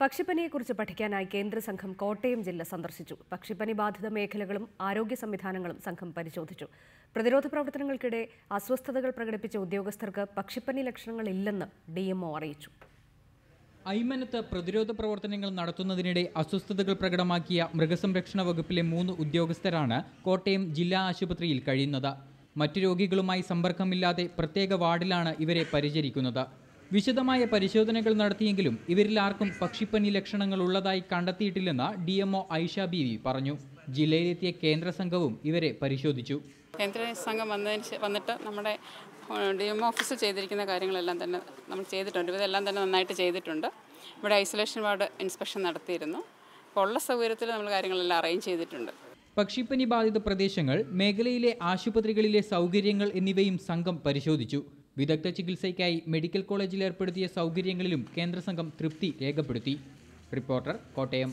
പക്ഷിപ്പനിയെക്കുറിച്ച് പഠിക്കാനായി കേന്ദ്ര സംഘം കോട്ടയം ജില്ല സന്ദർശിച്ചു. പക്ഷിപ്പനി ബാധിത മേഖലകളും ആരോഗ്യ സംവിധാനങ്ങളും സംഘം പരിശോധിച്ചു. പ്രതിരോധ പ്രവർത്തനങ്ങൾക്കിടെ അസ്വസ്ഥതകൾ പ്രകടിപ്പിച്ച ഉദ്യോഗസ്ഥർക്ക് പക്ഷിപ്പനി ലക്ഷണങ്ങളില്ലെന്ന് DMO അറിയിച്ചു. അയ്മനത്ത് പ്രതിരോധ പ്രവർത്തനങ്ങൾ നടത്തുന്നതിനിടെ അസ്വസ്ഥതകൾ പ്രകടമാക്കിയ മൃഗസംരക്ഷണ വകുപ്പിലെ 3 ഉദ്യോഗസ്ഥരാണ് കോട്ടയം ജില്ലാ ആശുപത്രിയിൽ കഴിയുന്നത്. മറ്റു രോഗികളുമായി സമ്പർക്കമില്ലാതെ പ്രത്യേക വാർഡിലാണ് ഇവരെ പരിചരിക്കുന്നത്. വിശദമായ പരിശോധനകൾ നടത്തിയെങ്കിലും ഇവരിൽ ആർക്കും പക്ഷിപ്പനി ലക്ഷണങ്ങൾ ഉള്ളതായി കണ്ടെത്തിയിട്ടില്ലെന്ന് DMO ഐഷ ബീവി പറഞ്ഞു. ജില്ലയിലെത്തിയ കേന്ദ്ര സംഘവും ഇവരെ പരിശോധിച്ചു. കേന്ദ്ര സംഘം വന്നിട്ട് നമ്മുടെ DMO ഓഫീസിൽ ചെയ്തിരിക്കുന്ന കാര്യങ്ങളെല്ലാം തന്നെ നമ്മൾ ചെയ്തിട്ടുണ്ട്. ഇതെല്ലാം തന്നെ നന്നായിട്ട് ചെയ്തിട്ടുണ്ട്. ഇവിടെ ഐസൊലേഷൻ വാർഡ് ഇൻസ്പെക്ഷൻ നടത്തിയിരുന്നു. അപ്പോൾ ഉള്ള സൗകര്യത്തിൽ നമ്മൾ കാര്യങ്ങളെല്ലാം അറേഞ്ച് ചെയ്തിട്ടുണ്ട്. പക്ഷിപ്പനി ബാധിത പ്രദേശങ്ങൾ, മേഖലയിലെ ആശുപത്രികളിലെ സൗകര്യങ്ങൾ എന്നിവയും സംഘം പരിശോധിച്ചു. വിദഗ്ധ ചികിത്സയ്ക്കായി മെഡിക്കൽ കോളേജിൽ ഏർപ്പെടുത്തിയ സൗകര്യങ്ങളിലും കേന്ദ്ര സംഘം തൃപ്തി രേഖപ്പെടുത്തി. റിപ്പോർട്ടർ, കോട്ടയം.